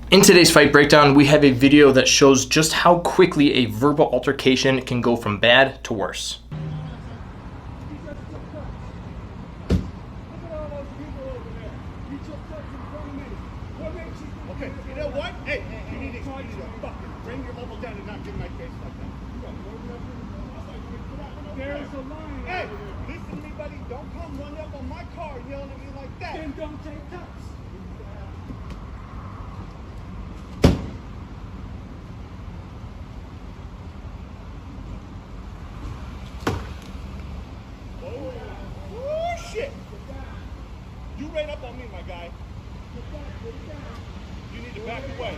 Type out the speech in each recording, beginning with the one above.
In today's fight breakdown, we have a video that shows just how quickly a verbal altercation can go from bad to worse. Okay, you know what? Hey, you need to fucking bring your level down and not get in my face like that. There's a line. Hey, listen to me, buddy. Don't come run up on my car yelling at me like that. Then don't take cuts. Oh, shit. You ran up on me, my guy. You need to back away.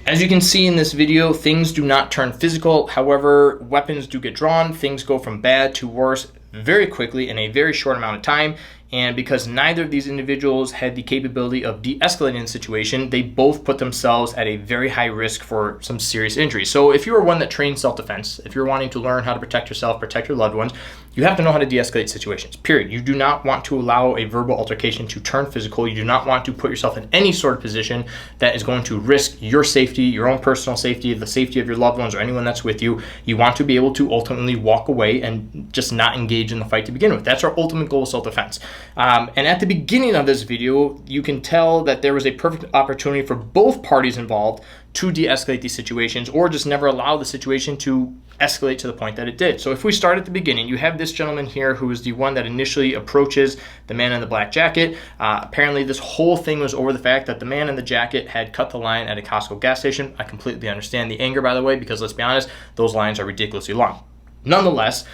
As you can see in this video, things do not turn physical. However, weapons do get drawn. Things go from bad to worse very quickly in a very short amount of time. And because neither of these individuals had the capability of de-escalating the situation, they both put themselves at a very high risk for some serious injury. So if you are one that trains self-defense, if you're wanting to learn how to protect yourself, protect your loved ones, you have to know how to de-escalate situations, period. You do not want to allow a verbal altercation to turn physical. You do not want to put yourself in any sort of position that is going to risk your safety, your own personal safety, the safety of your loved ones or anyone that's with you. You want to be able to ultimately walk away and just not engage in the fight to begin with. That's our ultimate goal of self-defense. And at the beginning of this video, you can tell that there was a perfect opportunity for both parties involved to de-escalate these situations or just never allow the situation to escalate to the point that it did. So if we start at the beginning, you have this gentleman here who is the one that initially approaches the man in the black jacket. Apparently this whole thing was over the fact that the man in the jacket had cut the line at a Costco gas station. I completely understand the anger, by the way, because let's be honest, those lines are ridiculously long. Nonetheless,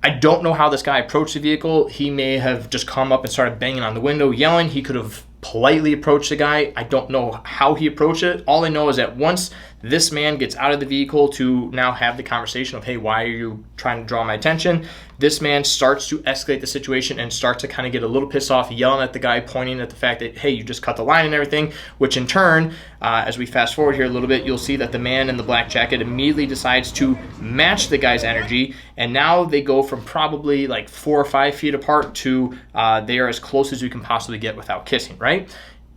I don't know how this guy approached the vehicle. He may have just come up and started banging on the window, yelling. He could have politely approached the guy. I don't know how he approached it. All I know is that once this man gets out of the vehicle to now have the conversation of, hey, why are you trying to draw my attention? This man starts to escalate the situation and starts to kind of get a little pissed off, yelling at the guy, pointing at the fact that, hey, you just cut the line and everything, which in turn, as we fast forward here a little bit, you'll see that the man in the black jacket immediately decides to match the guy's energy, and now they go from probably like 4 or 5 feet apart to they are as close as you can possibly get without kissing, right?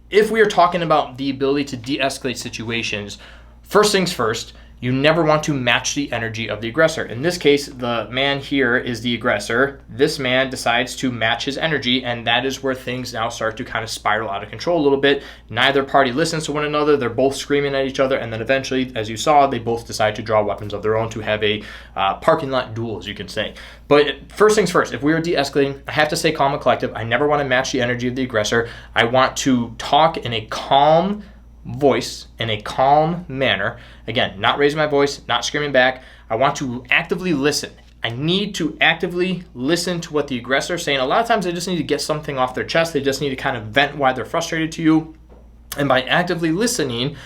If we are talking about the ability to de-escalate situations, first things first, you never want to match the energy of the aggressor. In this case, the man here is the aggressor. This man decides to match his energy, and that is where things now start to kind of spiral out of control a little bit. Neither party listens to one another. They're both screaming at each other, and then eventually, as you saw, they both decide to draw weapons of their own to have a parking lot duel, as you can say. But first things first, if we are de-escalating, I have to stay calm and collective. I never want to match the energy of the aggressor. I want to talk in a calm voice, in a calm manner. Again, not raising my voice, not screaming back. I want to actively listen. I need to actively listen to what the aggressor is saying. A lot of times they just need to get something off their chest. They just need to kind of vent why they're frustrated to you. And by actively listening,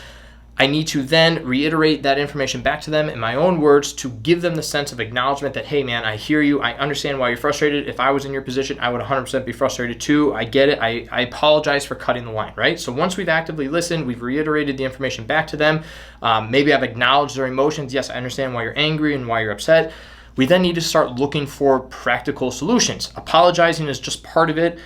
I need to then reiterate that information back to them in my own words to give them the sense of acknowledgement that, hey man, I hear you. I understand why you're frustrated. If I was in your position, I would 100% be frustrated too. I get it. I apologize for cutting the line, right? So once we've actively listened, we've reiterated the information back to them. Maybe I've acknowledged their emotions. Yes, I understand why you're angry and why you're upset. We then need to start looking for practical solutions. Apologizing is just part of it.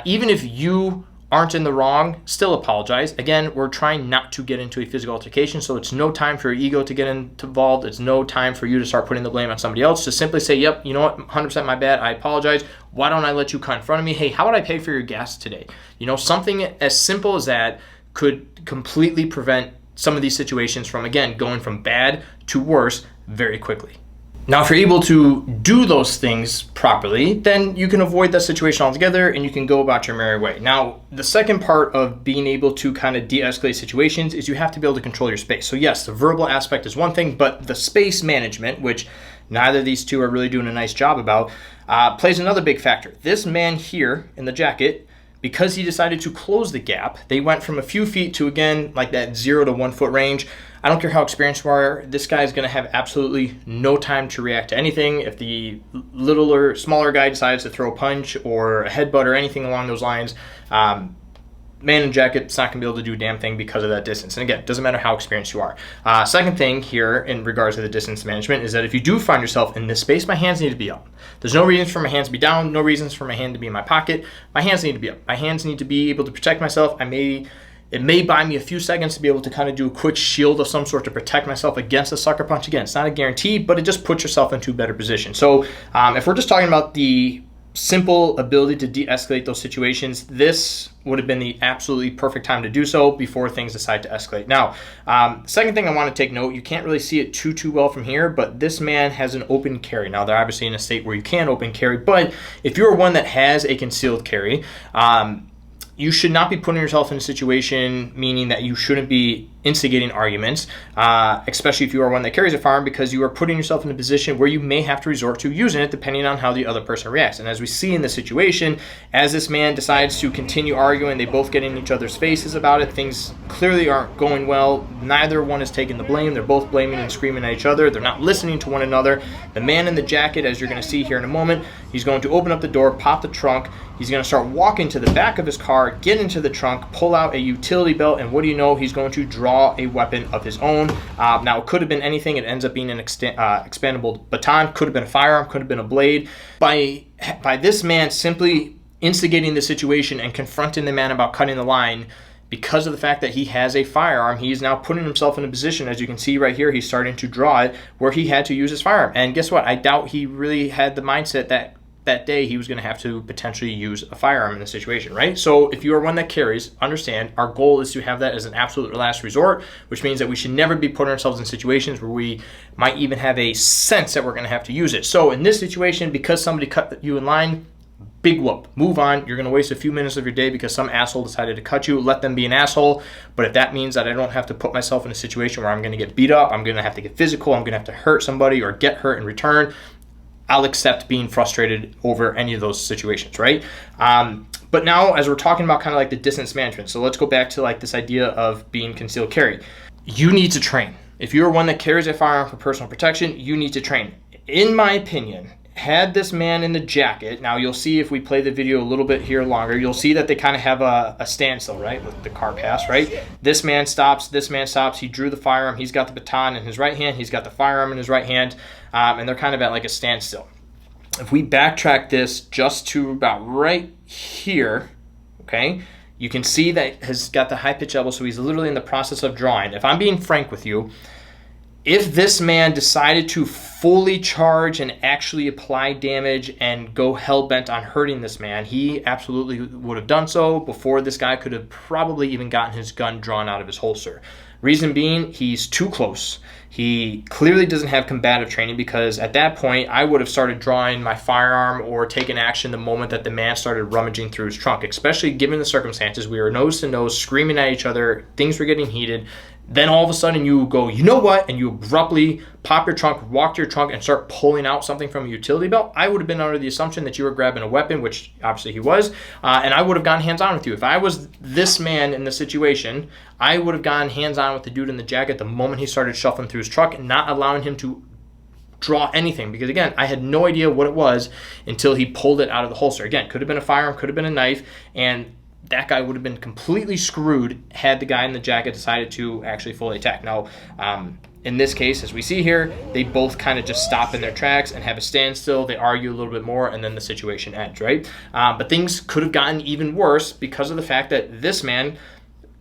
Even if you aren't in the wrong, still apologize. Again, we're trying not to get into a physical altercation, so it's no time for your ego to get involved. It's no time for you to start putting the blame on somebody else. Just simply say, yep, you know what, 100% my bad, I apologize. Why don't I let you cut in front of me? Hey, how would I pay for your gas today? You know, something as simple as that could completely prevent some of these situations from, again, going from bad to worse very quickly. Now, if you're able to do those things properly, then you can avoid that situation altogether and you can go about your merry way. Now, the second part of being able to kind of de-escalate situations is you have to be able to control your space. So yes, the verbal aspect is one thing, but the space management, which neither of these two are really doing a nice job about, plays another big factor. This man here in the jacket, because he decided to close the gap, they went from a few feet to, again, like that 0 to 1 foot range. I don't care how experienced you are, this guy is going to have absolutely no time to react to anything. If the smaller guy decides to throw a punch or a headbutt or anything along those lines, man in jacket's not going to be able to do a damn thing because of that distance. And again, it doesn't matter how experienced you are. Second thing here in regards to the distance management is that if you do find yourself in this space, my hands need to be up. There's no reasons for my hands to be down, no reasons for my hand to be in my pocket. My hands need to be up. My hands need to be able to protect myself. It may buy me a few seconds to be able to kind of do a quick shield of some sort to protect myself against a sucker punch. Again, it's not a guarantee, but it just puts yourself into a better position. So if we're just talking about the simple ability to de-escalate those situations, this would have been the absolutely perfect time to do so before things decide to escalate. Now, second thing I want to take note, you can't really see it too well from here, but this man has an open carry. Now, they're obviously in a state where you can open carry, but if you're one that has a concealed carry, you should not be putting yourself in a situation, meaning that you shouldn't be instigating arguments, especially if you are one that carries a firearm, because you are putting yourself in a position where you may have to resort to using it depending on how the other person reacts. And as we see in this situation, as this man decides to continue arguing, they both get in each other's faces about it. Things clearly aren't going well. Neither one is taking the blame. They're both blaming and screaming at each other. They're not listening to one another. The man in the jacket, as you're going to see here in a moment, he's going to open up the door, pop the trunk. He's going to start walking to the back of his car, get into the trunk, pull out a utility belt, and what do you know? He's going to draw a weapon of his own. Now, it could have been anything. It ends up being an expandable baton. Could have been a firearm. Could have been a blade. By this man simply instigating the situation and confronting the man about cutting the line, because of the fact that he has a firearm, he is now putting himself in a position, as you can see right here, he's starting to draw it, where he had to use his firearm. And guess what? I doubt he really had the mindset that day he was going to have to potentially use a firearm in this situation, right? So if you are one that carries, understand our goal is to have that as an absolute last resort, which means that we should never be putting ourselves in situations where we might even have a sense that we're going to have to use it. So in this situation, because somebody cut you in line, big whoop, move on. You're going to waste a few minutes of your day because some asshole decided to cut you. Let them be an asshole. But if that means that I don't have to put myself in a situation where I'm going to get beat up, I'm going to have to get physical, I'm going to have to hurt somebody or get hurt in return, I'll accept being frustrated over any of those situations, right? But now, as we're talking about kind of like the distance management, so let's go back to like this idea of being concealed carry. You need to train. If you're one that carries a firearm for personal protection, you need to train. In my opinion, had this man in the jacket, now you'll see if we play the video a little bit here longer, you'll see that they kind of have a standstill, right, with the car pass, right? This man stops, he drew the firearm, he's got the baton in his right hand, he's got the firearm in his right hand, and they're kind of at like a standstill. If we backtrack this just to about right here, okay, you can see that he's got the high pitch elbow, so he's literally in the process of drawing. If I'm being frank with you, if this man decided to fully charge and actually apply damage and go hell-bent on hurting this man, he absolutely would have done so before this guy could have probably even gotten his gun drawn out of his holster. Reason being, he's too close. He clearly doesn't have combative training, because at that point, I would have started drawing my firearm or taken action the moment that the man started rummaging through his trunk, especially given the circumstances. We were nose to nose, screaming at each other, things were getting heated. Then all of a sudden you go, you know what? And you abruptly pop your trunk, walk to your trunk, and start pulling out something from a utility belt. I would have been under the assumption that you were grabbing a weapon, which obviously he was, and I would have gone hands-on with you. If I was this man in the situation, I would have gone hands-on with the dude in the jacket the moment he started shuffling through his truck and not allowing him to draw anything, because again, I had no idea what it was until he pulled it out of the holster. Again, could have been a firearm, could have been a knife, and that guy would have been completely screwed had the guy in the jacket decided to actually fully attack. Now, in this case, as we see here, they both kind of just stop in their tracks and have a standstill. They argue a little bit more, and then the situation ends, right? But things could have gotten even worse because of the fact that this man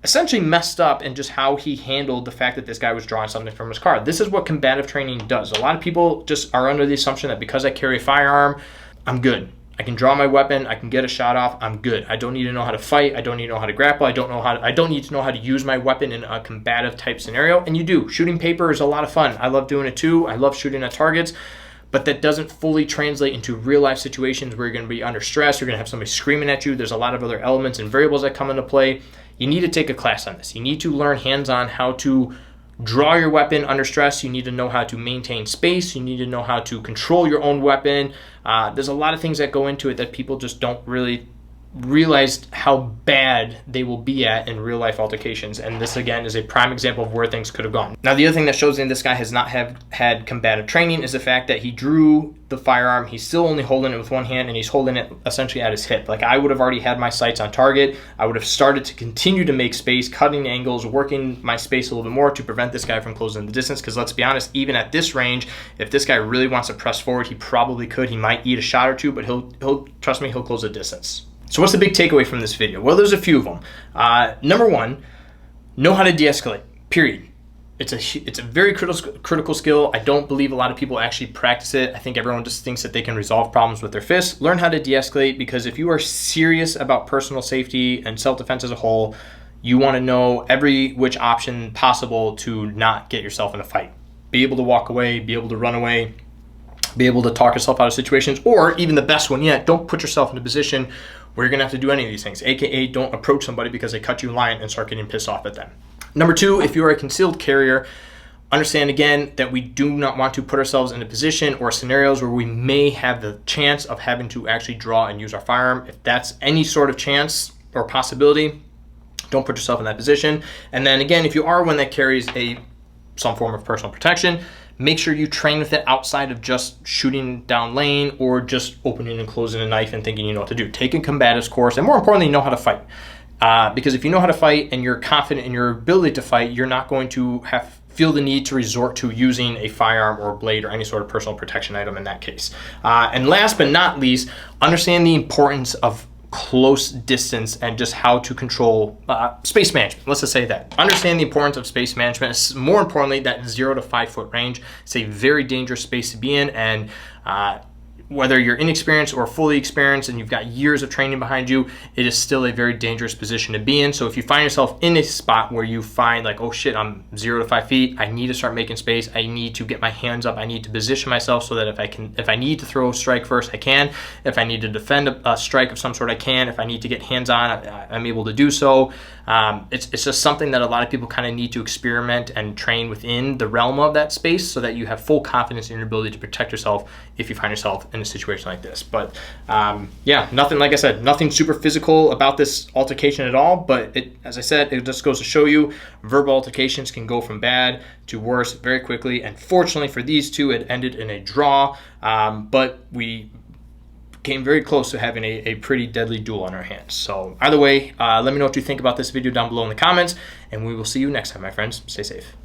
essentially messed up in just how he handled the fact that this guy was drawing something from his car. This is what combative training does. A lot of people just are under the assumption that because I carry a firearm, I'm good. I can draw my weapon, I can get a shot off, I'm good. I don't need to know how to fight, I don't need to know how to grapple, I don't need to know how to use my weapon in a combative type scenario. And you do. Shooting paper is a lot of fun. I love doing it too. I love shooting at targets, but that doesn't fully translate into real life situations where you're going to be under stress, you're going to have somebody screaming at you. There's a lot of other elements and variables that come into play. You need to take a class on this. You need to learn hands-on how to draw your weapon under stress. You need to know how to maintain space. You need to know how to control your own weapon. There's a lot of things that go into it that people just don't really realized how bad they will be at in real life altercations. And this again is a prime example of where things could have gone. Now, the other thing that shows me this guy has not had combative training is the fact that he drew the firearm. He's still only holding it with one hand, and he's holding it essentially at his hip. Like, I would have already had my sights on target. I would have started to continue to make space, cutting angles, working my space a little bit more to prevent this guy from closing the distance. Because let's be honest, even at this range, if this guy really wants to press forward, he probably could. He might eat a shot or two, but he'll trust me, he'll close the distance. So what's the big takeaway from this video? Well, there's a few of them. Number one, know how to de-escalate, period. It's a very critical skill. I don't believe a lot of people actually practice it. I think everyone just thinks that they can resolve problems with their fists. Learn how to de-escalate, because if you are serious about personal safety and self-defense as a whole, you want to know every which option possible to not get yourself in a fight. Be able to walk away, be able to run away, be able to talk yourself out of situations, or even the best one yet, don't put yourself in a position where you're gonna have to do any of these things, aka don't approach somebody because they cut you in line and start getting pissed off at them. Number two, if you are a concealed carrier, understand again that we do not want to put ourselves in a position or scenarios where we may have the chance of having to actually draw and use our firearm. If that's any sort of chance or possibility, don't put yourself in that position. And then again, if you are one that carries some form of personal protection, make sure you train with it outside of just shooting down lane or just opening and closing a knife and thinking you know what to do. Take a combatives course, and more importantly, know how to fight. Because if you know how to fight and you're confident in your ability to fight, you're not going to feel the need to resort to using a firearm or a blade or any sort of personal protection item in that case. And last but not least, understand the importance of close distance and just how to control space management. Let's just say that. Understand the importance of space management. More importantly, that 0 to 5 foot range. It's a very dangerous space to be in, and whether you're inexperienced or fully experienced and you've got years of training behind you, it is still a very dangerous position to be in. So if you find yourself in a spot where you find like, oh shit, I'm 0 to 5 feet, I need to start making space, I need to get my hands up, I need to position myself so that if I need to throw a strike first, I can. If I need to defend a strike of some sort, I can. If I need to get hands on, I'm able to do so. It's just something that a lot of people kind of need to experiment and train within the realm of that space so that you have full confidence in your ability to protect yourself if you find yourself in a situation like this. But yeah, nothing, like I said, nothing super physical about this altercation at all, but as I said, it just goes to show you verbal altercations can go from bad to worse very quickly. And fortunately for these two, it ended in a draw, but we came very close to having a pretty deadly duel on our hands. So either way, let me know what you think about this video down below in the comments, and we will see you next time, my friends. Stay safe.